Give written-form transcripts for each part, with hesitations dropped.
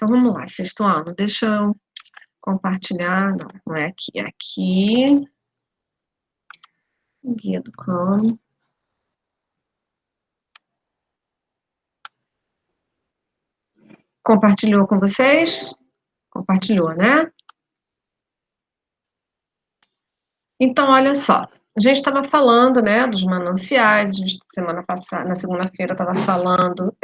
Então, vamos lá, sexto ano. Deixa eu compartilhar. Não, não é aqui. É aqui. Guia do Chrome. Compartilhou com vocês? Compartilhou, né? Então, olha só. A gente estava falando, né, dos mananciais. A gente, semana passada, na segunda-feira, estava falando.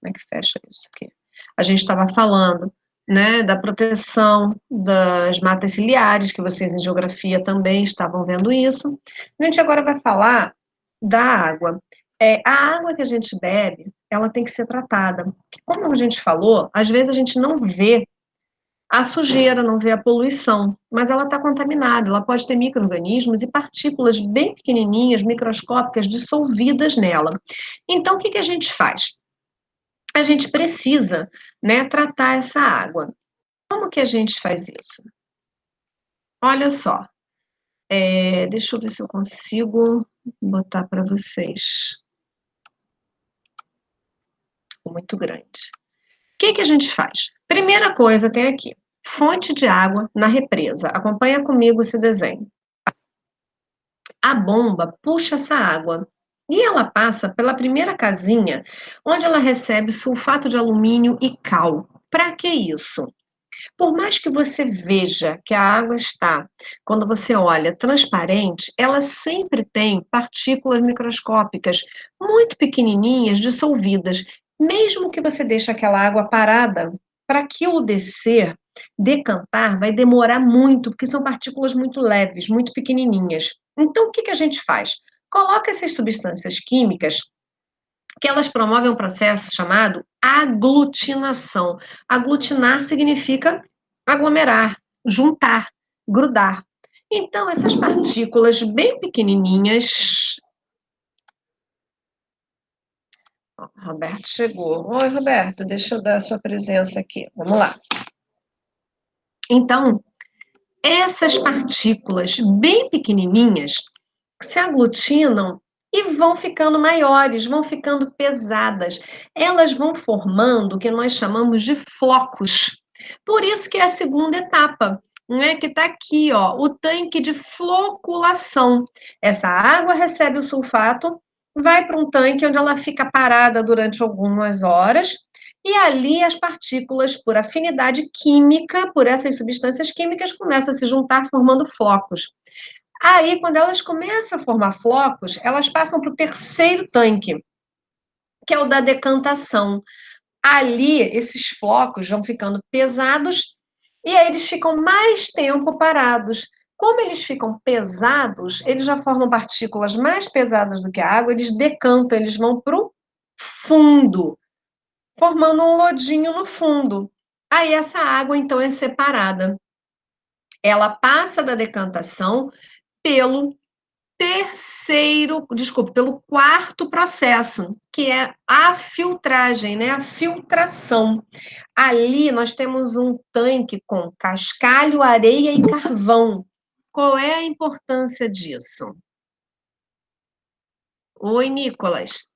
Como é que fecha isso aqui? A gente estava falando, né, da proteção das matas ciliares, que vocês em geografia também estavam vendo isso. A gente agora vai falar da água. A água que a gente bebe, ela tem que ser tratada. Porque, como a gente falou, às vezes a gente não vê a sujeira, não vê a poluição, mas ela está contaminada, ela pode ter micro-organismos e partículas bem pequenininhas, microscópicas, dissolvidas nela. Então, o que que a gente faz? A gente precisa, né, tratar essa água. Como que a gente faz isso? Olha só, deixa eu ver se eu consigo botar para vocês. Ficou muito grande. O que que a gente faz? Primeira coisa, tem aqui, fonte de água na represa. Acompanha comigo esse desenho. A bomba puxa essa água e ela passa pela primeira casinha, onde ela recebe sulfato de alumínio e cal. Para que isso? Por mais que você veja que a água está, quando você olha, transparente, ela sempre tem partículas microscópicas muito pequenininhas, dissolvidas. Mesmo que você deixe aquela água parada, para aquilo descer, decantar, vai demorar muito, porque são partículas muito leves, muito pequenininhas. Então, o que que a gente faz? Coloca essas substâncias químicas que elas promovem um processo chamado aglutinação. Aglutinar significa aglomerar, juntar, grudar. Então, essas partículas bem pequenininhas. Roberto chegou. Oi, Roberto, deixa eu dar a sua presença aqui. Vamos lá. Então, essas partículas bem pequenininhas se aglutinam e vão ficando maiores, vão ficando pesadas. Elas vão formando o que nós chamamos de flocos. Por isso que é a segunda etapa, né, que está aqui, ó, o tanque de floculação. Essa água recebe o sulfato, vai para um tanque onde ela fica parada durante algumas horas, e ali as partículas, por afinidade química, por essas substâncias químicas, começam a se juntar formando flocos. Aí, quando elas começam a formar flocos, elas passam para o terceiro tanque, que é o da decantação. Ali, esses flocos vão ficando pesados e aí eles ficam mais tempo parados. Como eles ficam pesados, eles já formam partículas mais pesadas do que a água, eles decantam, eles vão para o fundo, formando um lodinho no fundo. Aí essa água, então, é separada. Ela passa da decantação pelo pelo quarto processo, que é a filtragem, né? A filtração. Ali nós temos um tanque com cascalho, areia e carvão. Qual é a importância disso? Oi, Nicolas.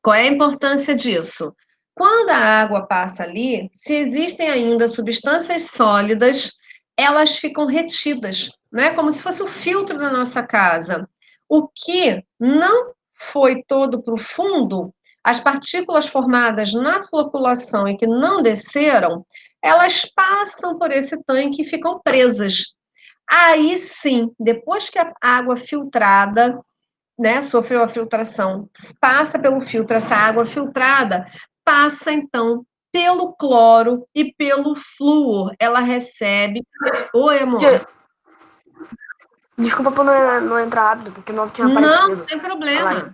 Qual é a importância disso? Quando a água passa ali, se existem ainda substâncias sólidas, elas ficam retidas, né? Como se fosse o filtro da nossa casa. O que não foi todo para o fundo, as partículas formadas na floculação e que não desceram, elas passam por esse tanque e ficam presas. Aí sim, depois que a água filtrada, né, sofreu a filtração, passa pelo filtro, essa água filtrada passa então pelo cloro e pelo flúor. Ela recebe. Oi, amor. Desculpa por não entrar rápido, porque não tinha aparecido. Não tem problema,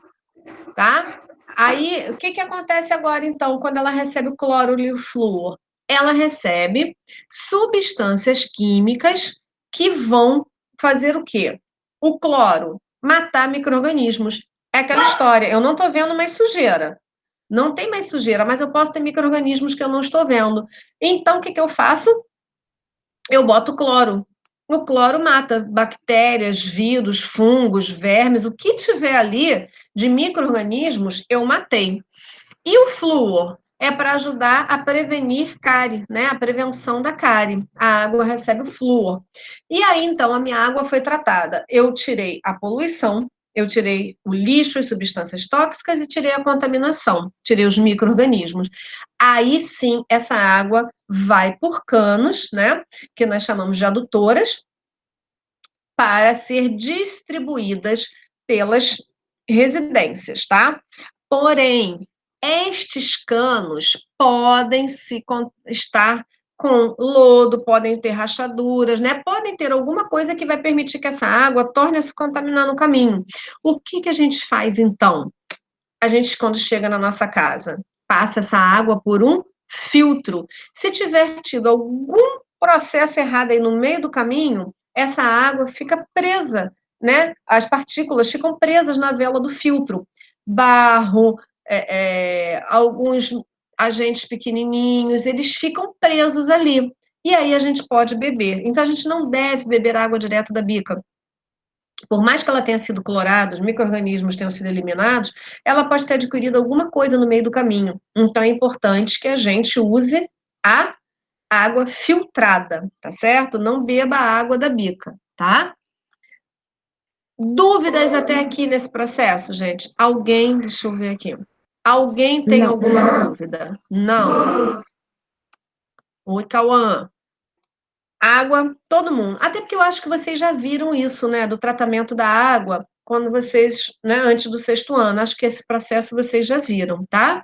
tá? Aí, o que que acontece agora, então, quando ela recebe o cloro e o flúor? Ela recebe substâncias químicas que vão fazer o quê? O cloro, matar micro-organismos. É aquela história, eu não estou vendo mais sujeira. Não tem mais sujeira, mas eu posso ter micro-organismos que eu não estou vendo. Então, o que que eu faço? Eu boto cloro. O cloro mata bactérias, vírus, fungos, vermes, o que tiver ali de micro-organismos, eu matei. E o flúor? é para ajudar a prevenir cárie, né? A prevenção da cárie. A água recebe o flúor. E aí, então, a minha água foi tratada. Eu tirei a poluição, eu tirei o lixo, as substâncias tóxicas e tirei a contaminação, tirei os micro-organismos. Aí sim, essa água vai por canos, né? Que nós chamamos de adutoras, para ser distribuídas pelas residências, tá? Porém, estes canos podem estar com lodo, podem ter rachaduras, né? Podem ter alguma coisa que vai permitir que essa água torne a se contaminar no caminho. O que a gente faz então? A gente, quando chega na nossa casa, passa essa água por um filtro. Se tiver tido algum processo errado aí no meio do caminho, essa água fica presa, né? As partículas ficam presas na vela do filtro. Barro, alguns agentes pequenininhos, eles ficam presos ali. E aí a gente pode beber. Então a gente não deve beber água direto da bica. Por mais que ela tenha sido clorada, os micro-organismos tenham sido eliminados, ela pode ter adquirido alguma coisa no meio do caminho. Então é importante que a gente use a água filtrada, tá certo? Não beba a água da bica, tá? Dúvidas até aqui nesse processo, gente? Alguém, deixa eu ver aqui. Alguém tem Não. alguma dúvida? Não. Oi, Cauã. Água, todo mundo. Até porque eu acho que vocês já viram isso, né? Do tratamento da água, quando vocês, né, antes do sexto ano. Acho que esse processo vocês já viram, tá?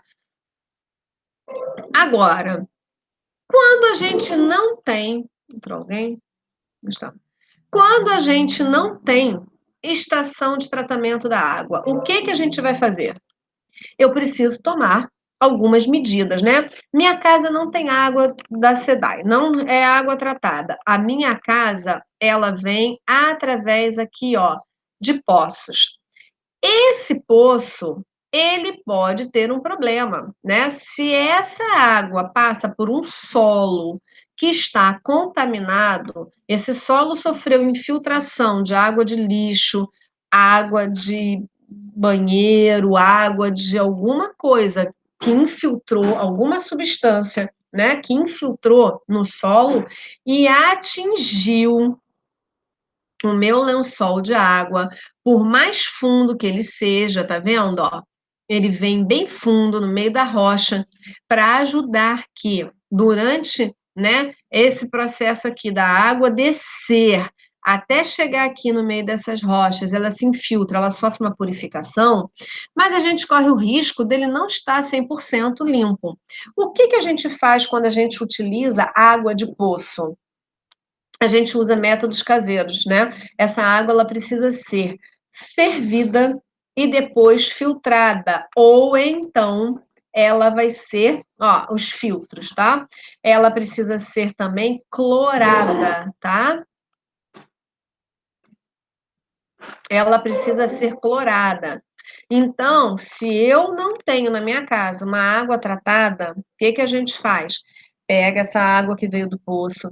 Agora, quando a gente não tem. Entrou alguém? Está. Quando a gente não tem estação de tratamento da água, o que a gente vai fazer? Eu preciso tomar algumas medidas, né? Minha casa não tem água da SEDAI, não é água tratada. A minha casa, ela vem através aqui, ó, de poços. Esse poço, ele pode ter um problema, né? Se essa água passa por um solo que está contaminado, esse solo sofreu infiltração de água de lixo, água de banheiro, água de alguma coisa que infiltrou, alguma substância, né, que infiltrou no solo e atingiu o meu lençol de água, por mais fundo que ele seja, tá vendo, ó? Ele vem bem fundo no meio da rocha para ajudar que durante, né, esse processo aqui da água descer até chegar aqui no meio dessas rochas, ela se infiltra, ela sofre uma purificação, mas a gente corre o risco dele não estar 100% limpo. O que a gente faz quando a gente utiliza água de poço? A gente usa métodos caseiros, né? Essa água ela precisa ser fervida e depois filtrada, ou então ela vai ser, ó, os filtros, tá? Ela precisa ser também clorada, tá? Ela precisa ser clorada. Então, se eu não tenho na minha casa uma água tratada, o que a gente faz? Pega essa água que veio do poço,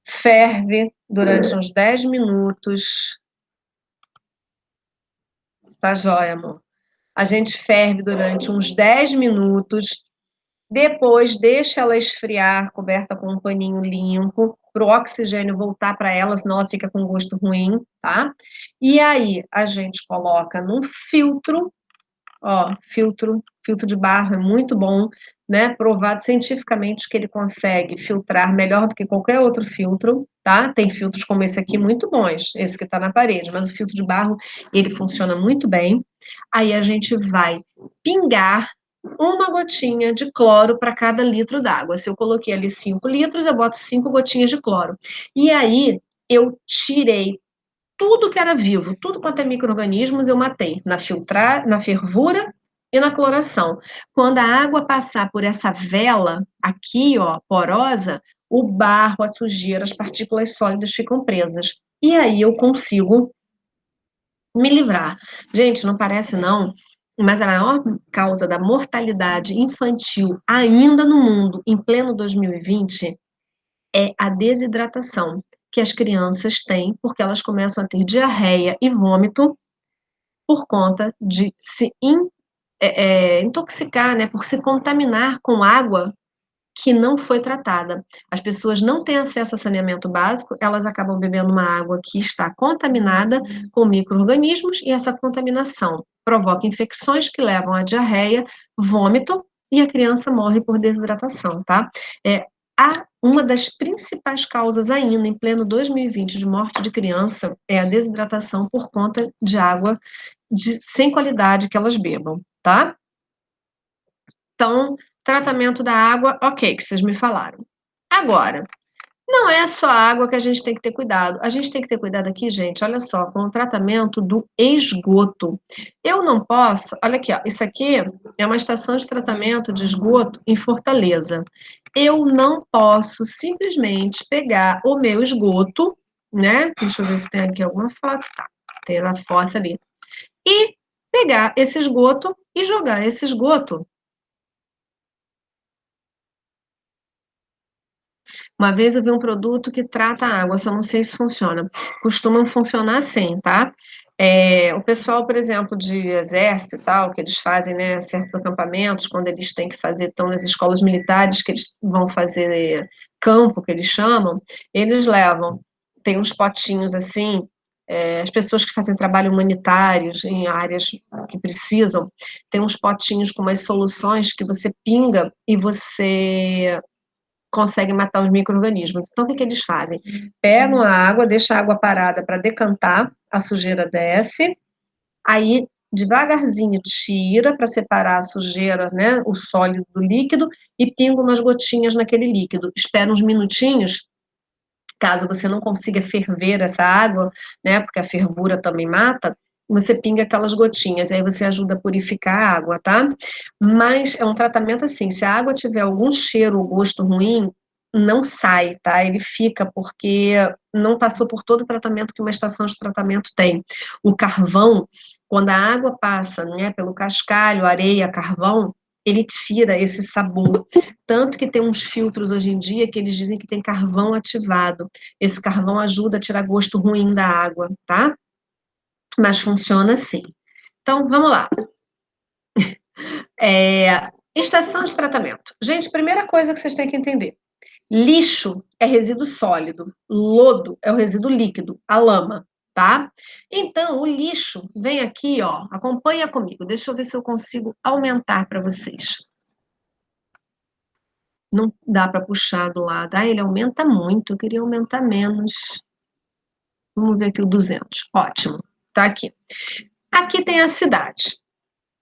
ferve durante uns 10 minutos. Tá joia, amor? A gente ferve durante uns 10 minutos. Depois, deixa ela esfriar, coberta com um paninho limpo, para o oxigênio voltar para ela, senão ela fica com gosto ruim, tá? E aí, a gente coloca num filtro. Ó, filtro de barro é muito bom, né? Provado cientificamente que ele consegue filtrar melhor do que qualquer outro filtro, tá? Tem filtros como esse aqui muito bons, esse que está na parede, mas o filtro de barro, ele funciona muito bem. Aí a gente vai pingar uma gotinha de cloro para cada litro d'água. Se eu coloquei ali 5 litros, eu boto 5 gotinhas de cloro. E aí eu tirei tudo que era vivo, tudo quanto é micro-organismos, eu matei na fervura e na cloração. Quando a água passar por essa vela aqui, ó, porosa, o barro, a sujeira, as partículas sólidas ficam presas. E aí eu consigo me livrar. Gente, não parece não, mas a maior causa da mortalidade infantil ainda no mundo, em pleno 2020, é a desidratação que as crianças têm, porque elas começam a ter diarreia e vômito por conta de se intoxicar, né, por se contaminar com água que não foi tratada. As pessoas não têm acesso a saneamento básico, elas acabam bebendo uma água que está contaminada com micro-organismos e essa contaminação provoca infecções que levam a diarreia, vômito e a criança morre por desidratação, tá? Uma das principais causas ainda, em pleno 2020, de morte de criança é a desidratação por conta de água sem qualidade que elas bebam, tá? Então, tratamento da água, ok, que vocês me falaram. Agora, não é só a água que a gente tem que ter cuidado. A gente tem que ter cuidado aqui, gente, olha só, com o tratamento do esgoto. Eu não posso, olha aqui, ó, isso aqui é uma estação de tratamento de esgoto em Fortaleza. Eu não posso simplesmente pegar o meu esgoto, né? Deixa eu ver se tem aqui alguma foto. Tá, tem na fossa ali. E pegar esse esgoto e jogar esse esgoto. Uma vez eu vi um produto que trata a água, só não sei se funciona. Costumam funcionar assim, tá? O pessoal, por exemplo, de exército e tal, que eles fazem, né, certos acampamentos, quando eles têm que fazer, estão nas escolas militares, que eles vão fazer campo, que eles chamam, eles levam, tem uns potinhos assim, as pessoas que fazem trabalho humanitários em áreas que precisam, tem uns potinhos com umas soluções que você pinga e você consegue matar os micro-organismos. Então, o que eles fazem? Pegam a água, deixam a água parada para decantar, a sujeira desce, aí devagarzinho tira para separar a sujeira, né, o sólido do líquido, e pinga umas gotinhas naquele líquido. Espera uns minutinhos, caso você não consiga ferver essa água, né, porque a fervura também mata, você pinga aquelas gotinhas, aí você ajuda a purificar a água, tá? Mas é um tratamento assim, se a água tiver algum cheiro ou gosto ruim, não sai, tá? Ele fica porque não passou por todo o tratamento que uma estação de tratamento tem. O carvão, quando a água passa, né, pelo cascalho, areia, carvão, ele tira esse sabor. Tanto que tem uns filtros hoje em dia que eles dizem que tem carvão ativado. Esse carvão ajuda a tirar gosto ruim da água, tá? Mas funciona assim. Então, vamos lá. Estação de tratamento. Gente, primeira coisa que vocês têm que entender. Lixo é resíduo sólido, lodo é o resíduo líquido, a lama, tá? Então, o lixo vem aqui, ó, acompanha comigo. Deixa eu ver se eu consigo aumentar para vocês. Não dá para puxar do lado. Ah, ele aumenta muito, eu queria aumentar menos. Vamos ver aqui o 200. Ótimo, tá aqui. Aqui tem a cidade.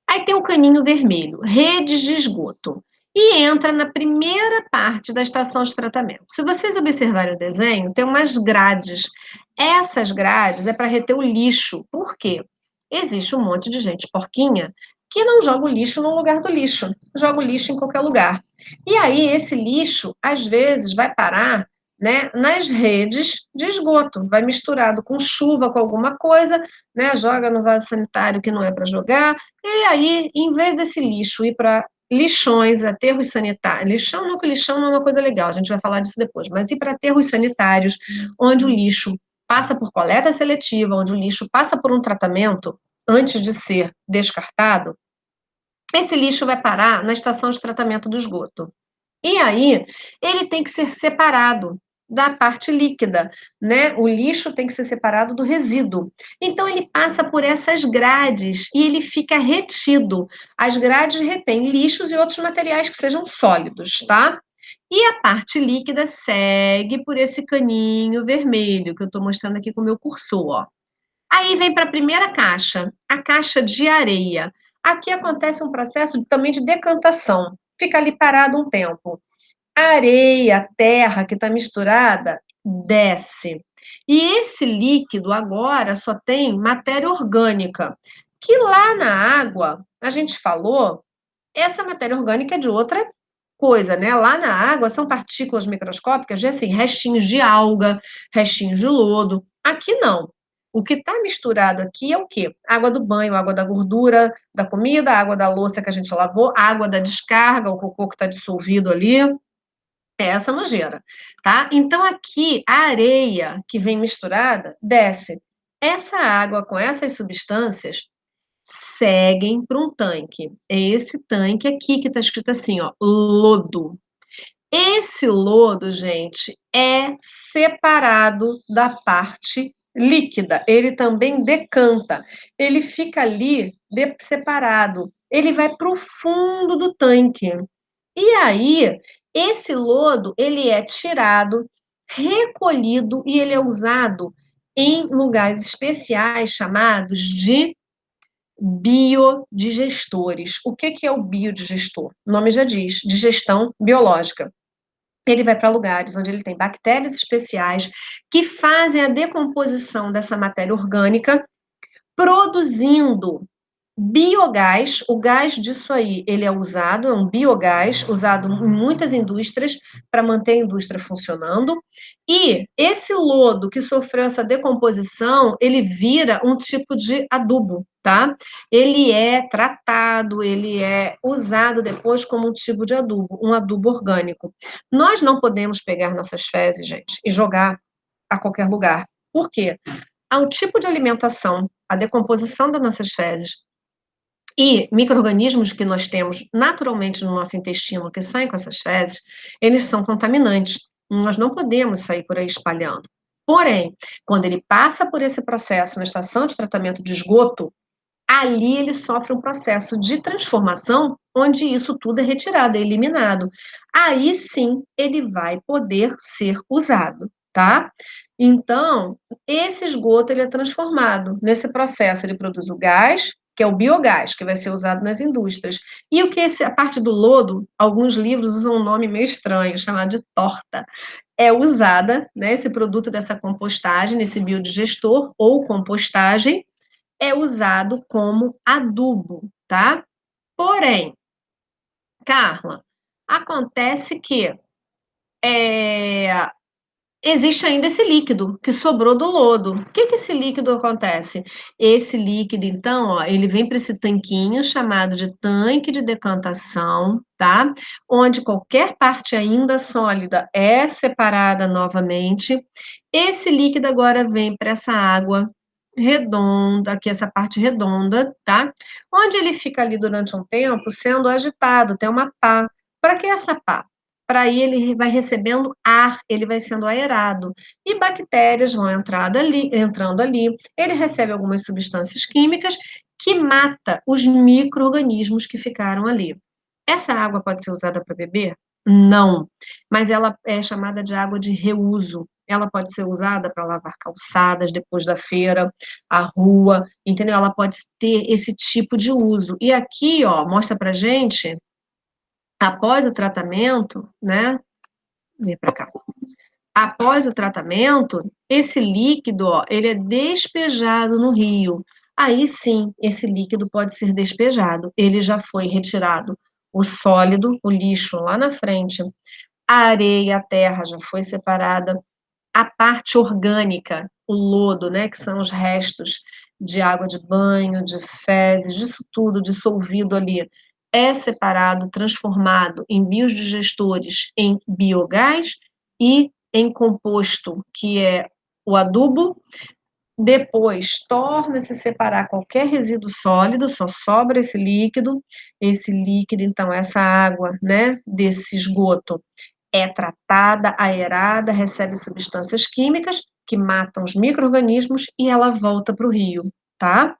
Aí tem o caninho vermelho, redes de esgoto. E entra na primeira parte da estação de tratamento. Se vocês observarem o desenho, tem umas grades. Essas grades é para reter o lixo. Por quê? Existe um monte de gente porquinha que não joga o lixo no lugar do lixo, joga o lixo em qualquer lugar. E aí esse lixo, às vezes, vai parar, né, nas redes de esgoto, vai misturado com chuva, com alguma coisa, né, joga no vaso sanitário que não é para jogar, e aí, em vez desse lixo ir para lixões, aterros sanitários, lixão, não que lixão não é uma coisa legal, a gente vai falar disso depois, mas ir para aterros sanitários, onde o lixo passa por coleta seletiva, onde o lixo passa por um tratamento antes de ser descartado, esse lixo vai parar na estação de tratamento do esgoto. E aí, ele tem que ser separado da parte líquida, né? O lixo tem que ser separado do resíduo. Então, ele passa por essas grades e ele fica retido. As grades retêm lixos e outros materiais que sejam sólidos, tá? E a parte líquida segue por esse caninho vermelho que eu estou mostrando aqui com o meu cursor, ó. Aí vem para a primeira caixa, a caixa de areia. Aqui acontece um processo também de decantação. Fica ali parado um tempo. A areia, a terra que está misturada, desce. E esse líquido agora só tem matéria orgânica, que lá na água, a gente falou, essa matéria orgânica é de outra coisa, né? Lá na água são partículas microscópicas de assim, restinhos de alga, restinhos de lodo. Aqui não. O que está misturado aqui é o quê? Água do banho, água da gordura da comida, água da louça que a gente lavou, água da descarga, o cocô que está dissolvido ali. É essa nojeira, tá? Então, aqui, a areia que vem misturada, desce. Essa água com essas substâncias seguem para um tanque. É esse tanque aqui que está escrito assim, ó, lodo. Esse lodo, gente, é separado da parte líquida. Ele também decanta. Ele fica ali separado. Ele vai para o fundo do tanque. E aí, esse lodo, ele é tirado, recolhido e ele é usado em lugares especiais chamados de biodigestores. O que é o biodigestor? O nome já diz, digestão biológica. Ele vai para lugares onde ele tem bactérias especiais que fazem a decomposição dessa matéria orgânica, produzindo biogás. O gás disso aí, ele é usado, é um biogás usado em muitas indústrias para manter a indústria funcionando. E esse lodo que sofreu essa decomposição, ele vira um tipo de adubo, tá? Ele é tratado, ele é usado depois como um tipo de adubo, um adubo orgânico. Nós não podemos pegar nossas fezes, gente, e jogar a qualquer lugar. Por quê? Há um tipo de alimentação, a decomposição das nossas fezes, e micro-organismos que nós temos naturalmente no nosso intestino, que saem com essas fezes, eles são contaminantes. Nós não podemos sair por aí espalhando. Porém, quando ele passa por esse processo na estação de tratamento de esgoto, ali ele sofre um processo de transformação, onde isso tudo é retirado, é eliminado. Aí sim ele vai poder ser usado, tá? Então, esse esgoto ele é transformado. Nesse processo, ele produz o gás, que é o biogás, que vai ser usado nas indústrias. E o que a parte do lodo, alguns livros usam um nome meio estranho, chamado de torta. É usada, né, esse produto dessa compostagem, nesse biodigestor ou compostagem, é usado como adubo, tá? Porém, Carla, acontece que existe ainda esse líquido que sobrou do lodo. O que esse líquido acontece? Esse líquido, então, ó, ele vem para esse tanquinho chamado de tanque de decantação, tá? Onde qualquer parte ainda sólida é separada novamente. Esse líquido agora vem para essa água redonda, aqui essa parte redonda, tá? Onde ele fica ali durante um tempo sendo agitado, tem uma pá. Para que essa pá? Para aí ele vai recebendo ar, ele vai sendo aerado. E bactérias vão entrando ali, ele recebe algumas substâncias químicas que mata os micro-organismos que ficaram ali. Essa água pode ser usada para beber? Não, mas ela é chamada de água de reuso. Ela pode ser usada para lavar calçadas depois da feira, a rua, entendeu? Ela pode ter esse tipo de uso. E aqui, ó, mostra para gente, após o tratamento, né? Vem para cá. Após o tratamento, esse líquido, ó, ele é despejado no rio. Aí sim, esse líquido pode ser despejado. Ele já foi retirado o sólido, o lixo lá na frente, a areia, a terra já foi separada, a parte orgânica, o lodo, né, que são os restos de água de banho, de fezes, disso tudo dissolvido ali, é separado, transformado em biodigestores, em biogás e em composto, que é o adubo. Depois, torna-se separar qualquer resíduo sólido, só sobra esse líquido, então, essa água, né, desse esgoto, é tratada, aerada, recebe substâncias químicas que matam os micro-organismos e ela volta para o rio, tá?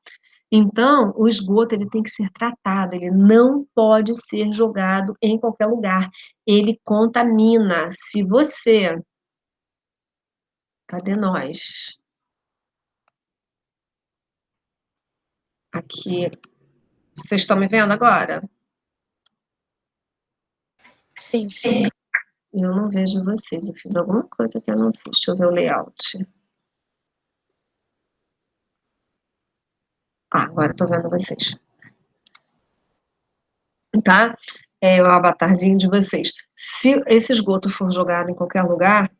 Então, o esgoto ele tem que ser tratado, ele não pode ser jogado em qualquer lugar. Ele contamina. Se você. Cadê nós? Aqui. Vocês estão me vendo agora? Sim. Eu não vejo vocês. Eu fiz alguma coisa que eu não fiz. Deixa eu ver o layout. Ah, agora estou vendo vocês. Tá? É o avatarzinho de vocês. Se esse esgoto for jogado em qualquer lugar,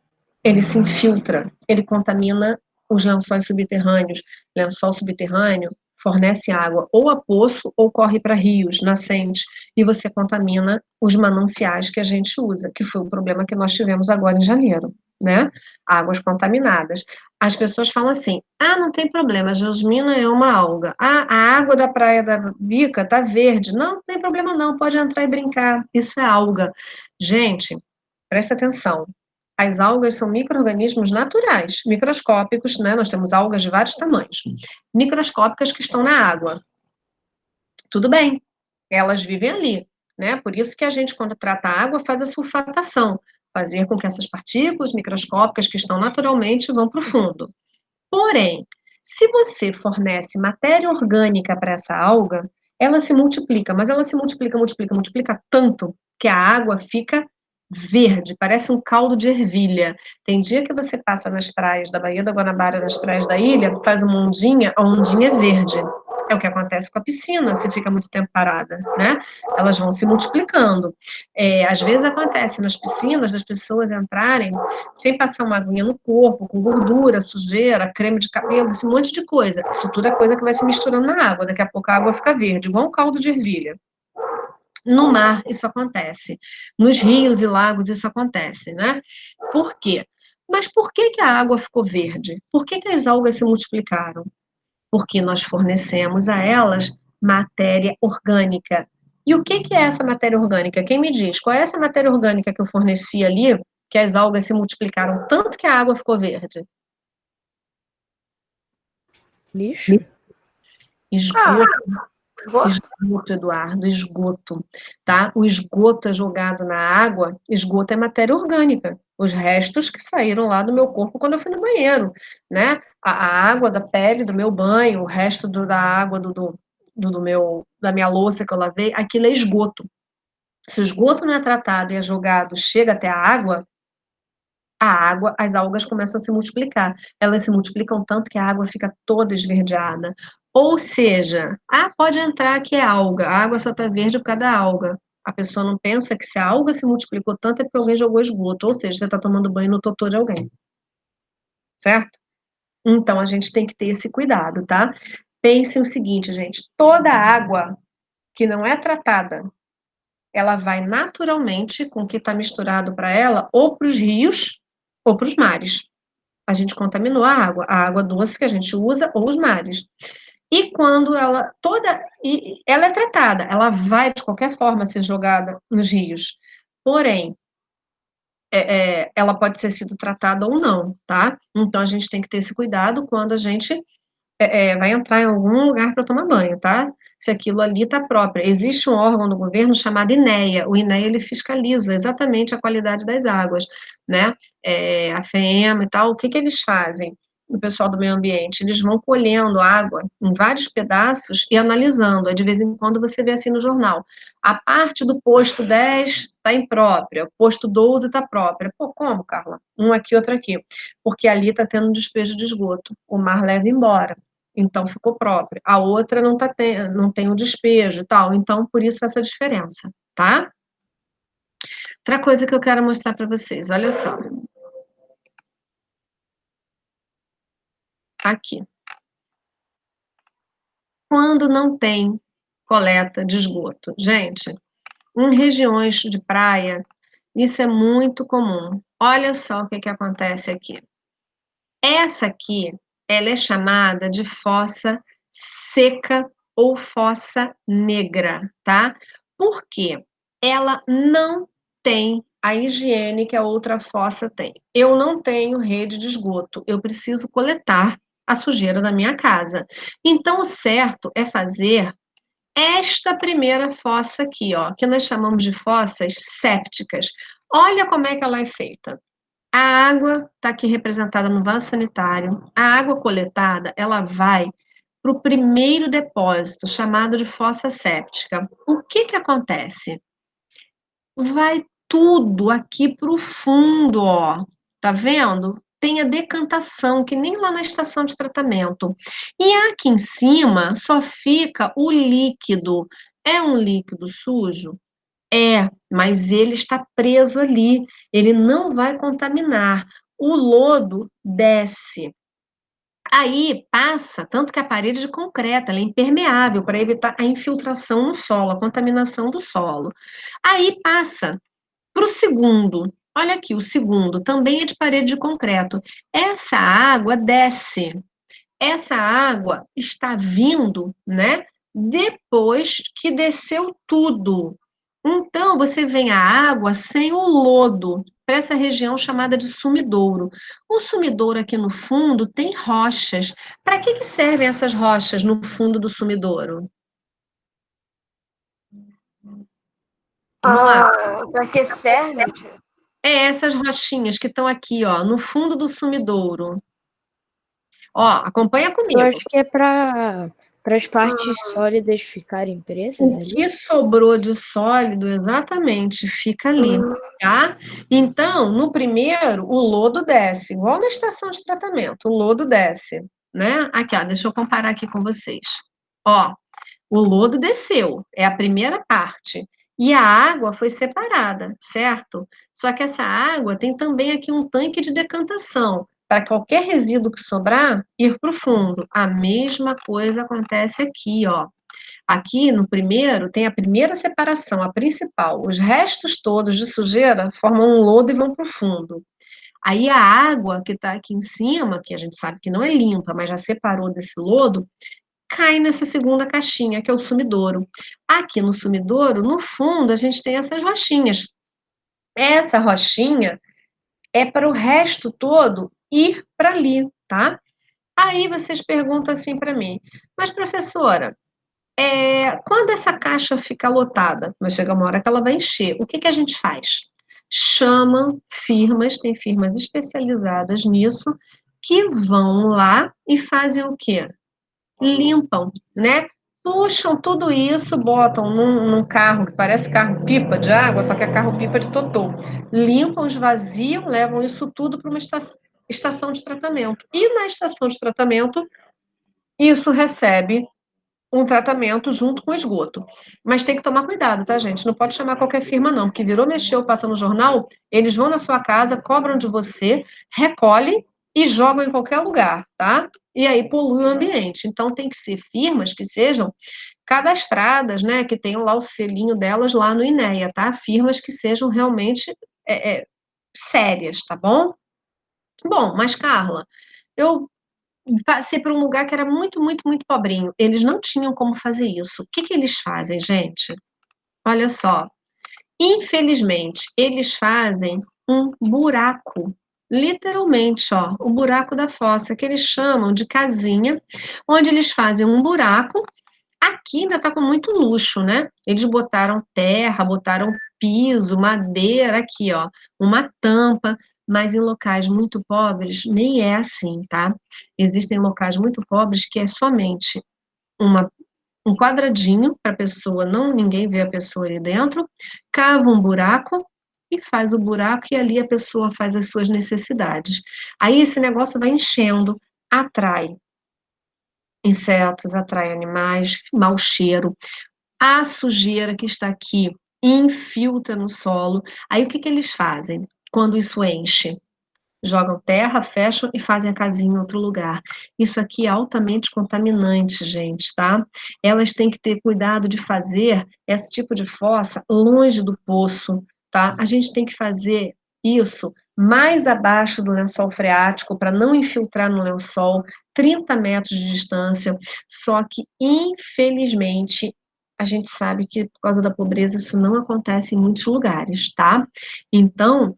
ele se infiltra, ele contamina os lençóis subterrâneos. Lençol subterrâneo fornece água ou a poço ou corre para rios, nascentes, e você contamina os mananciais que a gente usa, que foi o problema que nós tivemos agora em janeiro, né? Águas contaminadas. As pessoas falam assim: ah, não tem problema, jasmina é uma alga. Ah, a água da Praia da Bica tá verde. Não, não tem problema não, pode entrar e brincar. Isso é alga. Gente, presta atenção. As algas são micro-organismos naturais, microscópicos, né? Nós temos algas de vários tamanhos, microscópicas que estão na água. Tudo bem, elas vivem ali, né? Por isso que a gente, quando trata a água, faz a sulfatação, fazer com que essas partículas microscópicas que estão naturalmente vão para o fundo. Porém, se você fornece matéria orgânica para essa alga, ela se multiplica, mas ela se multiplica, multiplica, multiplica tanto que a água fica verde, parece um caldo de ervilha. Tem dia que você passa nas praias da Baía da Guanabara, nas praias da ilha, faz uma ondinha, a ondinha é verde. É o que acontece com a piscina, se fica muito tempo parada, né? Elas vão se multiplicando. Às vezes acontece nas piscinas das pessoas entrarem sem passar uma aguinha no corpo, com gordura, sujeira, creme de cabelo, esse monte de coisa. Isso tudo é coisa que vai se misturando na água, daqui a pouco a água fica verde, igual um caldo de ervilha. No mar, isso acontece. Nos rios e lagos, isso acontece, né? Por quê? Mas por que que a água ficou verde? Por que que as algas se multiplicaram? Porque nós fornecemos a elas matéria orgânica. E o que que é essa matéria orgânica? Quem me diz? Qual é essa matéria orgânica que eu forneci ali, que as algas se multiplicaram tanto que a água ficou verde? Lixo? Esgoto. Gosto? Esgoto, Eduardo, esgoto, tá? O esgoto é jogado na água, esgoto é matéria orgânica, os restos que saíram lá do meu corpo quando eu fui no banheiro, né? A água da pele do meu banho, o resto da água da minha louça que eu lavei, aquilo é esgoto. Se o esgoto não é tratado e é jogado, chega até a água, as algas começam a se multiplicar. Elas se multiplicam tanto que a água fica toda esverdeada. Ou seja, pode entrar que é alga, a água só está verde por causa da alga. A pessoa não pensa que se a alga se multiplicou tanto é porque alguém jogou esgoto, ou seja, você está tomando banho no totô de alguém, certo? Então a gente tem que ter esse cuidado, tá? Pense o seguinte, gente: toda água que não é tratada, ela vai naturalmente com o que está misturado para ela, ou para os rios ou para os mares. A gente contaminou a água doce que a gente usa ou os mares. E quando ela é tratada, ela vai de qualquer forma ser jogada nos rios. Porém, ela pode ser sido tratada ou não, tá? Então a gente tem que ter esse cuidado quando a gente vai entrar em algum lugar para tomar banho, tá? Se aquilo ali está próprio. Existe um órgão do governo chamado INEA. O INEA, ele fiscaliza exatamente a qualidade das águas, né? A FEMA e tal, o que que eles fazem? O pessoal do meio ambiente, eles vão colhendo água em vários pedaços e analisando. De vez em quando você vê assim no jornal: a parte do posto 10 está imprópria, o posto 12 está própria. Pô, como, Carla? Um aqui, outro aqui. Porque ali está tendo um despejo de esgoto. O mar leva embora. Então ficou própria. A outra não tem o despejo e tal. Então, por isso essa diferença, tá? Outra coisa que eu quero mostrar para vocês, olha só. Aqui. Quando não tem coleta de esgoto. Gente, em regiões de praia, isso é muito comum. Olha só o que que acontece aqui. Essa aqui, ela é chamada de fossa seca ou fossa negra, tá? Por quê? Ela não tem a higiene que a outra fossa tem. Eu não tenho rede de esgoto, eu preciso coletar a sujeira da minha casa. Então, o certo é fazer esta primeira fossa aqui, ó, que nós chamamos de fossas sépticas. Olha como é que ela é feita. A água está aqui representada no vaso sanitário. A água coletada, ela vai para o primeiro depósito, chamado de fossa séptica. O que que acontece? Vai tudo aqui para o fundo, ó. Tá vendo? Tem a decantação, que nem lá na estação de tratamento. E aqui em cima só fica o líquido. É um líquido sujo? Mas ele está preso ali, ele não vai contaminar. O lodo desce. Aí passa, tanto que a parede de concreto, ela é impermeável para evitar a infiltração no solo, a contaminação do solo. Aí passa para o segundo. Olha aqui, o segundo também é de parede de concreto. Essa água desce. Essa água está vindo, né? Depois que desceu tudo. Então, você vem a água sem o lodo, para essa região chamada de sumidouro. O sumidouro aqui no fundo tem rochas. Para que servem essas rochas no fundo do sumidouro? Vamos lá. Pra que serve, tia? É essas rochinhas que estão aqui, ó, no fundo do sumidouro. Ó, acompanha Eu comigo. acho que é para as partes sólidas ficarem presas O ali. que sobrou de sólido, exatamente, fica ali, tá? Então, no primeiro, o lodo desce, igual na estação de tratamento, o lodo desce, né? Aqui, ó, deixa eu comparar aqui com vocês. Ó, o lodo desceu, é a primeira parte. E a água foi separada, certo? Só que essa água tem também aqui um tanque de decantação, para qualquer resíduo que sobrar, ir para o fundo. A mesma coisa acontece aqui, ó. Aqui no primeiro, tem a primeira separação, a principal. Os restos todos de sujeira formam um lodo e vão para o fundo. Aí a água que está aqui em cima, que a gente sabe que não é limpa, mas já separou desse lodo, cai nessa segunda caixinha, que é o sumidouro. Aqui no sumidouro, no fundo, a gente tem essas rochinhas. Essa rochinha é para o resto todo ir para ali, tá? Aí vocês perguntam assim para mim, mas professora, quando essa caixa fica lotada, vai chegar uma hora que ela vai encher, o que que a gente faz? Chama firmas, tem firmas especializadas nisso, que vão lá e fazem o quê? Limpam, né? Puxam tudo isso, botam num carro que parece carro-pipa de água, só que é carro-pipa de totô. Limpam, esvaziam, levam isso tudo para uma estação de tratamento. E na estação de tratamento, isso recebe um tratamento junto com o esgoto. Mas tem que tomar cuidado, tá, gente? Não pode chamar qualquer firma, não, porque virou, mexeu, passa no jornal, eles vão na sua casa, cobram de você, recolhem e jogam em qualquer lugar, tá? E aí polui o ambiente. Então tem que ser firmas que sejam cadastradas, né? Que tenham lá o selinho delas lá no INEA, tá? Firmas que sejam realmente sérias, tá bom? Bom, mas Carla, eu passei por um lugar que era muito, muito, muito pobrinho. Eles não tinham como fazer isso. O que que eles fazem, gente? Olha só. Infelizmente, eles fazem um buraco. Literalmente, ó, o buraco da fossa, que eles chamam de casinha, onde eles fazem um buraco. Aqui ainda está com muito luxo, né? Eles botaram terra, botaram piso, madeira, aqui, ó, uma tampa, mas em locais muito pobres nem é assim, tá? Existem locais muito pobres que é somente uma, um quadradinho para a pessoa, não ninguém vê a pessoa ali dentro, cava um buraco e faz o buraco e ali a pessoa faz as suas necessidades. Aí esse negócio vai enchendo, atrai insetos, atrai animais, mau cheiro. A sujeira que está aqui infiltra no solo. Aí o que que eles fazem quando isso enche? Jogam terra, fecham e fazem a casinha em outro lugar. Isso aqui é altamente contaminante, gente, tá? Elas têm que ter cuidado de fazer esse tipo de fossa longe do poço, tá? A gente tem que fazer isso mais abaixo do lençol freático para não infiltrar no lençol, 30 metros de distância. Só que, infelizmente, a gente sabe que por causa da pobreza isso não acontece em muitos lugares, tá? Então,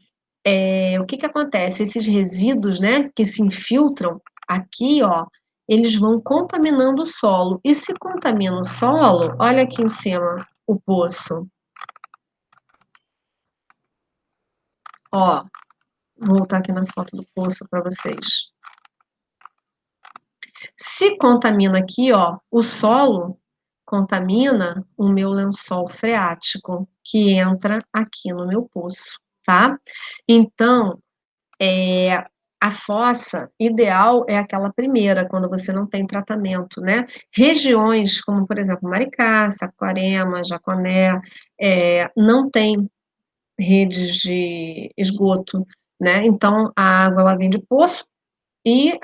o que que acontece? Esses resíduos, né, que se infiltram aqui, ó, eles vão contaminando o solo. E se contamina o solo, olha aqui em cima o poço. Ó, vou voltar aqui na foto do poço para vocês. Se contamina aqui, ó, o solo contamina o meu lençol freático, que entra aqui no meu poço, tá? Então, a fossa ideal é aquela primeira, quando você não tem tratamento, né? Regiões como, por exemplo, Maricá, Saquarema, Jaconé, não tem redes de esgoto, né? Então, a água ela vem de poço e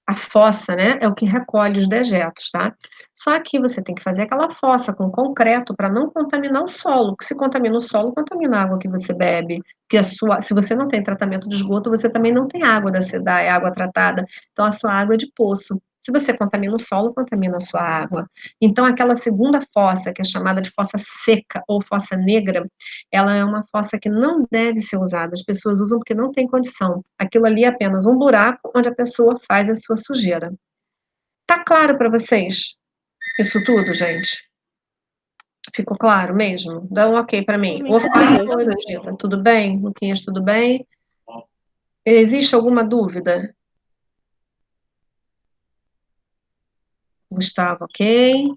A fossa, né, é o que recolhe os dejetos, tá? Só que você tem que fazer aquela fossa com concreto para não contaminar o solo, porque se contamina o solo, contamina a água que você bebe, porque se você não tem tratamento de esgoto, você também não tem água da cidade, é água tratada, então a sua água é de poço. Se você contamina o solo, contamina a sua água. Então, aquela segunda fossa, que é chamada de fossa seca ou fossa negra, ela é uma fossa que não deve ser usada. As pessoas usam porque não tem condição. Aquilo ali é apenas um buraco onde a pessoa faz a sua sujeira. Tá claro para vocês isso tudo, gente? Ficou claro mesmo? Dá um ok para mim. Oi, Benedita, tudo bem? Luquinhas, tudo bem? Existe alguma dúvida? Gustavo, ok.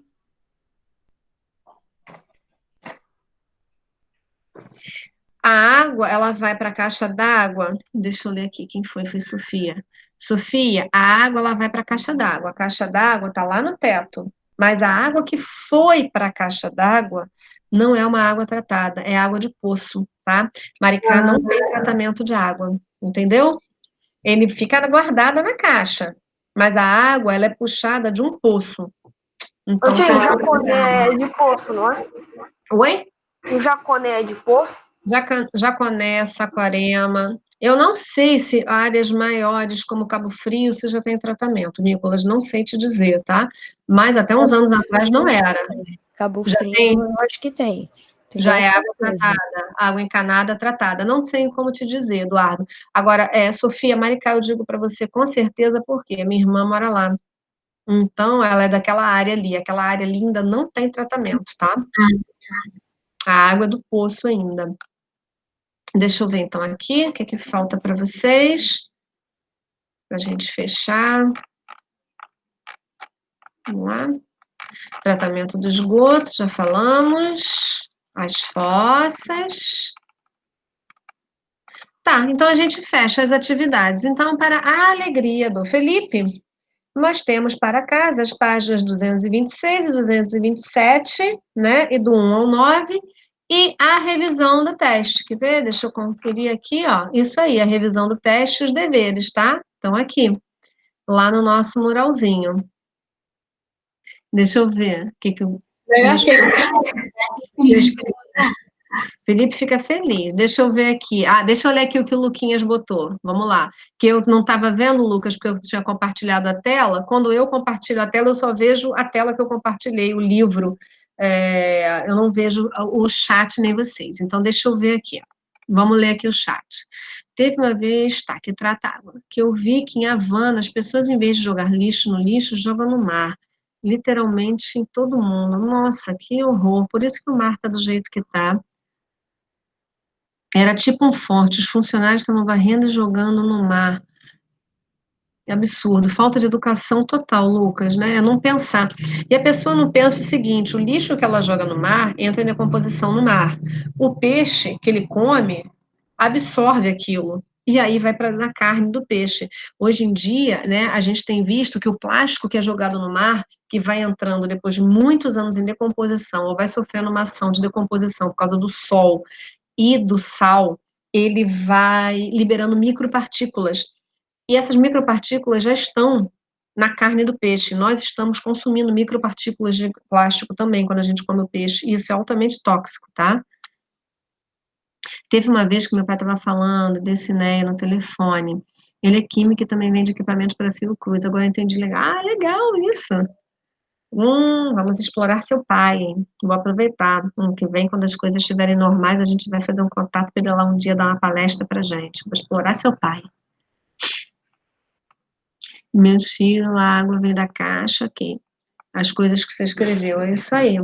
A água, ela vai para a caixa d'água. Deixa eu ler aqui quem foi. Foi Sofia. Sofia, a água ela vai para a caixa d'água. A caixa d'água está lá no teto. Mas a água que foi para a caixa d'água não é uma água tratada, é água de poço, tá? Maricá não tem tratamento de água, entendeu? Ele fica guardada na caixa, mas a água ela é puxada de um poço. Então, Tia, o jaconé é de poço, não é? Oi? O jaconé é de poço? Jaconé, Saquarema. Eu não sei se áreas maiores como Cabo Frio se já tem tratamento, Nicolas, não sei te dizer, tá? Mas até uns anos atrás não era. Cabo Já Frio, tem? eu acho que tem. Já é água tratada, água encanada tratada. Não tenho como te dizer, Eduardo. Agora, Sofia, Maricá, eu digo para você com certeza porque minha irmã mora lá. Então, ela é daquela área ali. Aquela área ali ainda não tem tratamento, tá? A água é do poço ainda. Deixa eu ver, então, aqui, o que é que falta para vocês? Para a gente fechar. Vamos lá. Tratamento do esgoto, já falamos. As fossas. Tá, então a gente fecha as atividades. Então, para a alegria do Felipe, nós temos para casa as páginas 226 e 227, né? E do 1 ao 9, e a revisão do teste. Quer ver? Deixa eu conferir aqui, ó. Isso aí, a revisão do teste e os deveres, tá? Estão aqui, lá no nosso muralzinho. Deixa eu ver o que eu escrevi. Felipe fica feliz. Deixa eu ver aqui. Deixa eu ler aqui o que o Luquinhas botou. Vamos lá. Que eu não estava vendo, Lucas, porque eu tinha compartilhado a tela. Quando eu compartilho a tela, eu só vejo a tela que eu compartilhei, o livro. Eu não vejo o chat nem vocês. Então, deixa eu ver aqui. Vamos ler aqui o chat. Teve uma vez, que trata água, que eu vi que em Havana as pessoas, em vez de jogar lixo no lixo, jogam no mar. Literalmente em todo mundo. Nossa, que horror. Por isso que o mar está do jeito que está. Era tipo um forte, os funcionários estavam varrendo e jogando no mar. É absurdo, falta de educação total, Lucas, né? É não pensar. E a pessoa não pensa o seguinte: o lixo que ela joga no mar entra em decomposição no mar. O peixe que ele come absorve aquilo. E aí vai para na carne do peixe. Hoje em dia, né, a gente tem visto que o plástico que é jogado no mar, que vai entrando depois de muitos anos em decomposição, ou vai sofrendo uma ação de decomposição por causa do sol e do sal, ele vai liberando micropartículas. E essas micropartículas já estão na carne do peixe. Nós estamos consumindo micropartículas de plástico também quando a gente come o peixe. E isso é altamente tóxico, tá? Teve uma vez que meu pai estava falando desse NEA no telefone. Ele é químico e também vende equipamento para fiocruz. Agora eu entendi legal. Legal isso. Vamos explorar seu pai, hein? Vou aproveitar. Ano que vem, quando as coisas estiverem normais, a gente vai fazer um contato para ele lá um dia dar uma palestra pra gente. Vou explorar seu pai. Meu tio, a água vem da caixa aqui. As coisas que você escreveu, é isso aí.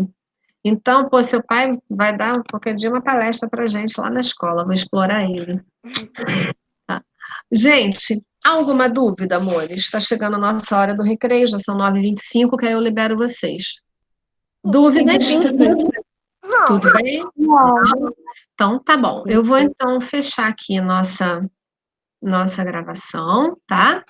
Então, seu pai vai dar qualquer dia uma palestra pra gente lá na escola. Vou explorar ele. Tá. Gente, alguma dúvida, amores? Está chegando a nossa hora do recreio, já são 9h25, que aí eu libero vocês. Dúvidas? Não. Tudo bem? Não. Então, tá bom. Eu vou, então, fechar aqui a nossa gravação, tá?